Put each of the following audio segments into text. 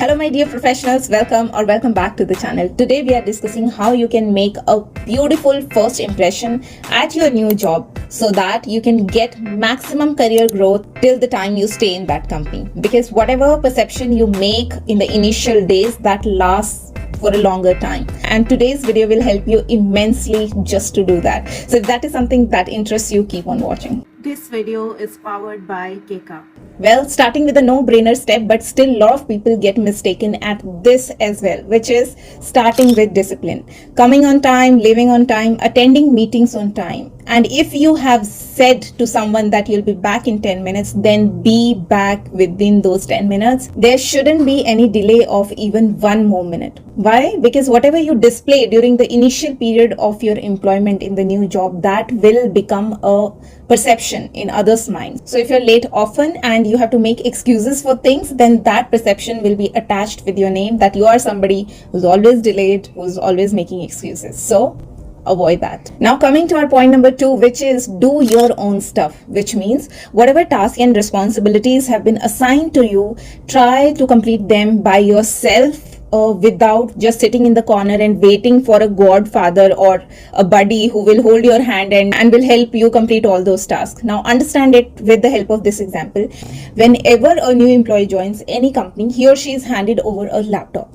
Hello my dear professionals, welcome back to the channel. Today we are discussing how you can make a beautiful first impression at your new job so that you can get maximum career growth till the time you stay in that company. Because whatever perception you make in the initial days, that lasts for a longer time. And today's video will help you immensely just to do that. So if that is something that interests you, keep on watching. This video is powered by Keka. Well, starting with a no-brainer step, but still a lot of people get mistaken at this as well, which is starting with discipline. Coming on time, leaving on time, attending meetings on time. And if you have said to someone that you'll be back in 10 minutes, then be back within those 10 minutes. There shouldn't be any delay of even 1 more minute. Why? Because whatever you display during the initial period of your employment in the new job, that will become a perception in others' minds. So if you're late often and you have to make excuses for things, then that perception will be attached with your name that you are somebody who's always delayed, who's always making excuses. So avoid that. Now coming to our point number 2, which is do your own stuff, which means whatever tasks and responsibilities have been assigned to you, try to complete them by yourself. Without just sitting in the corner and waiting for a godfather or a buddy who will hold your hand and will help you complete all those tasks. Now understand it with the help of this example. Whenever a new employee joins any company, he or she is handed over a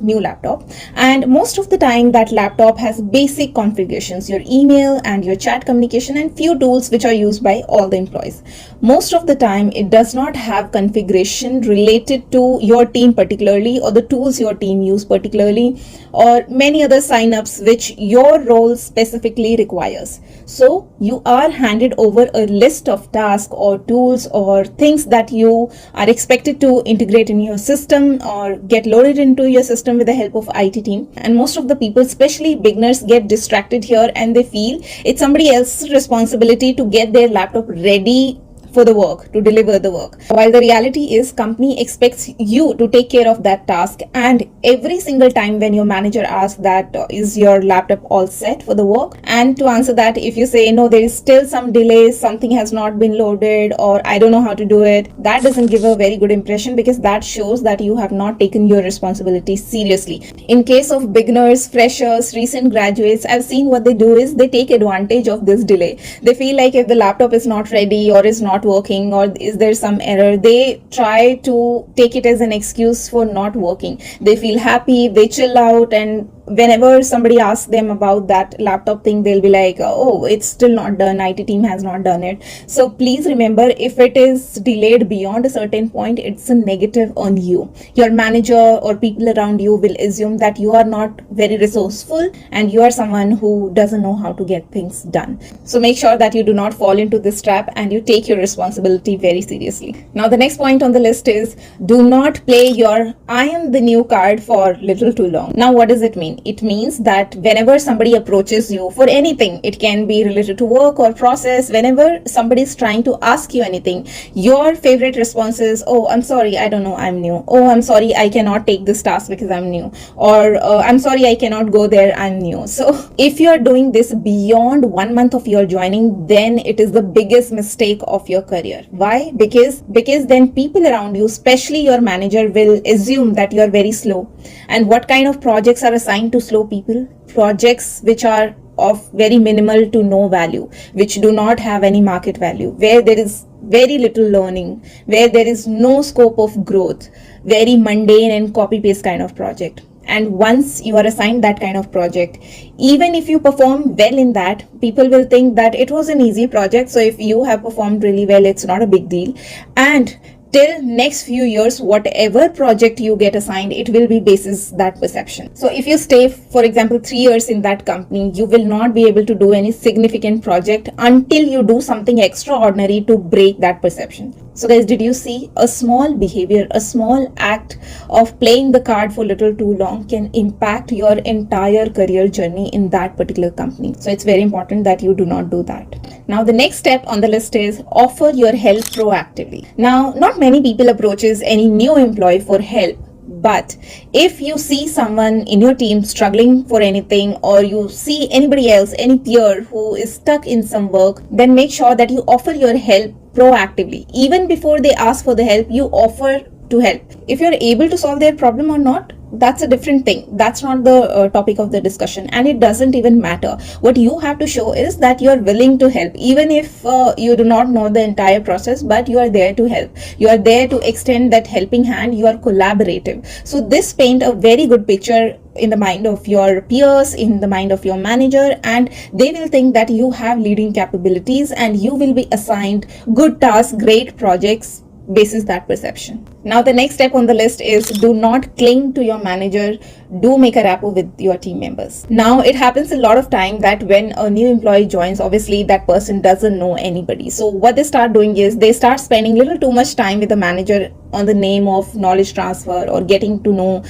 new laptop, and most of the time that laptop has basic configurations, your email and your chat communication and few tools which are used by all the employees. Most of the time it does not have configuration related to your team particularly, or the tools your team use particularly, or many other signups which your role specifically requires. So you are handed over a list of tasks or tools or things that you are expected to integrate in your system or get loaded into your system with the help of IT team. And most of the people, especially beginners, get distracted here and they feel it's somebody else's responsibility to get their laptop ready for the work, to deliver the work. While the reality is company expects you to take care of that task, and every single time when your manager asks that is your laptop all set for the work, and to answer that, if you say no, there is still some delay, something has not been loaded, or I don't know how to do it, that doesn't give a very good impression, because that shows that you have not taken your responsibility seriously. In case of beginners, freshers, recent graduates, I've seen what they do is they take advantage of this delay. They feel like if the laptop is not ready or is not working or is there some error, they try to take it as an excuse for not working. They feel happy, they chill out, and whenever somebody asks them about that laptop thing, they'll be like, oh, it's still not done, IT team has not done it. So please remember, if it is delayed beyond a certain point, it's a negative on you. Your manager or people around you will assume that you are not very resourceful and you are someone who doesn't know how to get things done. So make sure that you do not fall into this trap and you take your responsibility very seriously. Now the next point on the list is do not play your I am the new card for little too long. Now what does it mean? It means that whenever somebody approaches you for anything, it can be related to work or process, whenever somebody is trying to ask you anything, your favorite response is, oh, I'm sorry, I don't know, I'm new. Oh, I'm sorry, I cannot take this task because I'm new. Or I'm sorry, I cannot go there, I'm new. So if you're doing this beyond 1 month of your joining, then it is the biggest mistake of your career. Why? Because then people around you, especially your manager, will assume that you're very slow. And what kind of projects are assigned to slow people? Projects which are of very minimal to no value, which do not have any market value, where there is very little learning, where there is no scope of growth, very mundane and copy paste kind of project. And once you are assigned that kind of project, even if you perform well in that, people will think that it was an easy project. So if you have performed really well, it's not a big deal. And till next few years, whatever project you get assigned, it will be basis that perception. So if you stay, for example, 3 years in that company, you will not be able to do any significant project until you do something extraordinary to break that perception. So guys, did you see a small behavior, a small act of playing the card for little too long can impact your entire career journey in that particular company? So it's very important that you do not do that. Now the next step on the list is offer your help proactively. Now not many people approaches any new employee for help. But if you see someone in your team struggling for anything, or you see anybody else, any peer who is stuck in some work, then make sure that you offer your help proactively. Even before they ask for the help, you offer to help. If you're able to solve their problem or not, that's a different thing. That's not the topic of the discussion, and it doesn't even matter. What you have to show is that you're willing to help, even if you do not know the entire process, but you are there to help. You are there to extend that helping hand. You are collaborative. So this paint a very good picture in the mind of your peers, in the mind of your manager, and they will think that you have leading capabilities and you will be assigned good tasks, great projects basis that perception. Now the next step on the list is do not cling to your manager, do make a rapport with your team members. Now it happens a lot of time that when a new employee joins, obviously that person doesn't know anybody. So what they start doing is they start spending a little too much time with the manager on the name of knowledge transfer or getting to know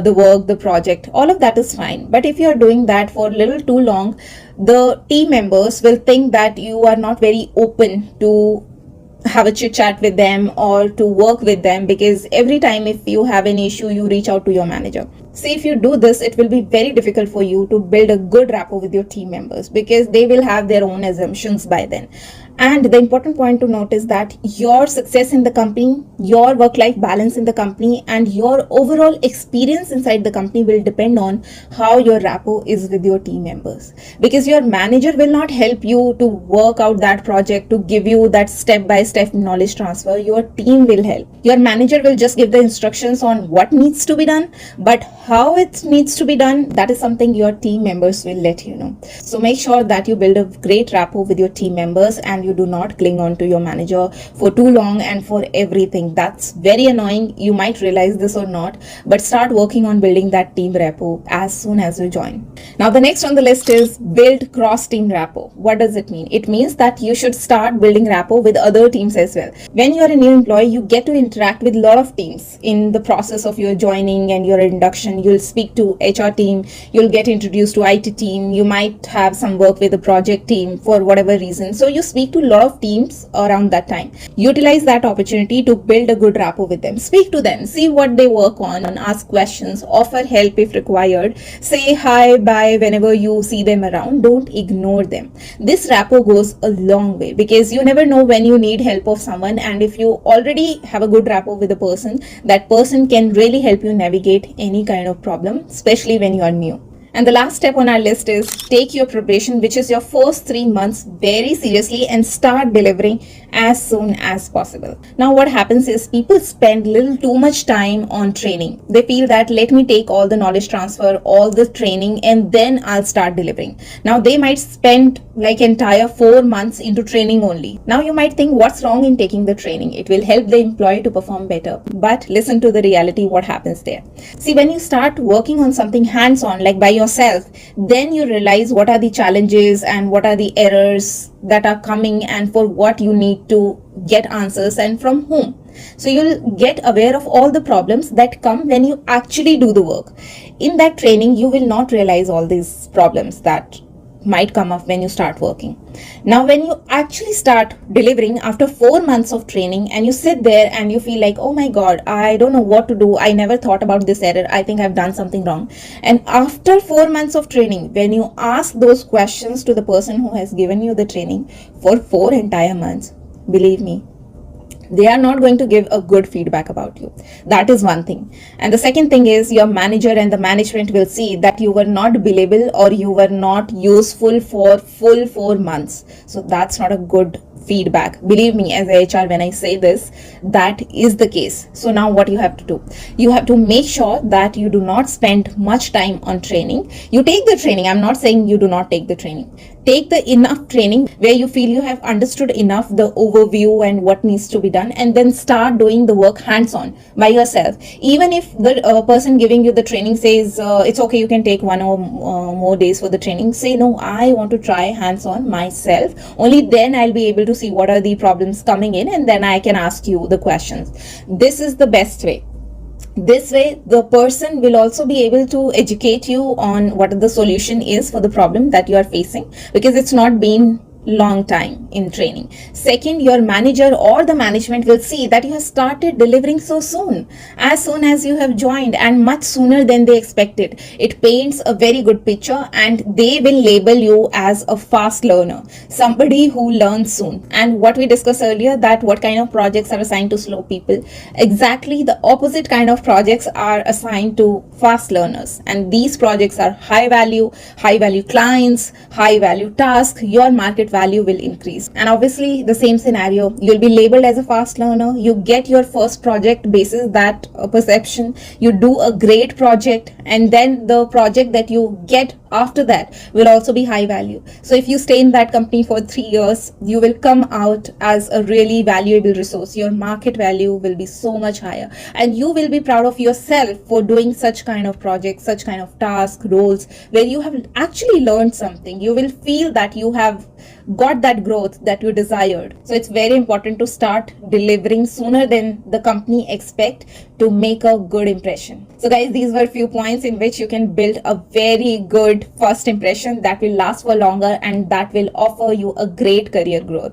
the work, the project. All of that is fine. But if you are doing that for a little too long, the team members will think that you are not very open to have a chit chat with them or to work with them, because every time if you have an issue you reach out to your manager. See, if you do this, it will be very difficult for you to build a good rapport with your team members, because they will have their own assumptions by then. And the important point to note is that your success in the company, your work-life balance in the company, and your overall experience inside the company will depend on how your rapport is with your team members. Because your manager will not help you to work out that project, to give you that step-by-step knowledge transfer. Your team will help. Your manager will just give the instructions on what needs to be done, but how it needs to be done, that is something your team members will let you know. So make sure that you build a great rapport with your team members and you do not cling on to your manager for too long and for everything. That's very annoying. You might realize this or not, but start working on building that team rapport as soon as you join. Now the next on the list is build cross team rapport. What does it mean? It means that you should start building rapport with other teams as well. When you're a new employee, you get to interact with a lot of teams in the process of your joining and your induction. You'll speak to HR team, you'll get introduced to IT team, you might have some work with the project team for whatever reason. So you speak to a lot of teams around that time. Utilize that opportunity to build a good rapport with them. Speak to them, see what they work on, ask questions, offer help if required, say hi, bye whenever you see them around. Don't ignore them. This rapport goes a long way, because you never know when you need help of someone, and if you already have a good rapport with a person, that person can really help you navigate any kind of problem, especially when you are new. And the last step on our list is take your probation, which is your first 3 months, very seriously and start delivering as soon as possible. Now what happens is people spend little too much time on training. They feel that let me take all the knowledge transfer, all the training, and then I'll start delivering. Now they might spend like entire 4 months into training only. Now you might think, what's wrong in taking the training? It will help the employee to perform better. But listen to the reality, what happens there. See, when you start working on something hands-on, like by yourself, then you realize what are the challenges and what are the errors that are coming and for what you need to get answers and from whom. So you'll get aware of all the problems that come when you actually do the work. In that training, you will not realize all these problems that might come up when you start working. Now when you actually start delivering after 4 months of training and you sit there and you feel like, oh my god, I don't know what to do, I never thought about this error, I think I've done something wrong. And after 4 months of training, when you ask those questions to the person who has given you the training for 4 entire months, believe me, they are not going to give a good feedback about you. That is one thing. And the second thing is your manager and the management will see that you were not billable or you were not useful for full 4 months. So that's not a good feedback. Believe me, as a HR, when I say this, that is the case. So now what you have to do? You have to make sure that you do not spend much time on training. You take the training. I'm not saying you do not take the training. Take the enough training where you feel you have understood enough the overview and what needs to be done, and then start doing the work hands-on by yourself. Even if the person giving you the training says it's okay, you can take 1 or more days for the training, say no, I want to try hands-on myself. Only then I'll be able to see what are the problems coming in, and then I can ask you the questions. This is the best way. This way, the person will also be able to educate you on what the solution is for the problem that you are facing, because it's not been long time in training. Second, your manager or the management will see that you have started delivering so soon as you have joined, and much sooner than they expected. It paints a very good picture, and they will label you as a fast learner, somebody who learns soon. And what we discussed earlier, that what kind of projects are assigned to slow people, exactly the opposite kind of projects are assigned to fast learners, and these projects are high value clients, high value tasks. Your market value will increase. And obviously the same scenario, you'll be labeled as a fast learner, you get your first project basis that perception, you do a great project, and then the project that you get after that will also be high value. So if you stay in that company for 3 years, you will come out as a really valuable resource. Your market value will be so much higher, and you will be proud of yourself for doing such kind of projects, such kind of tasks, roles, where you have actually learned something. You will feel that you have got that growth that you desired. So it's very important to start delivering sooner than the company expect to make a good impression. So guys, these were few points in which you can build a very good first impression that will last for longer and that will offer you a great career growth.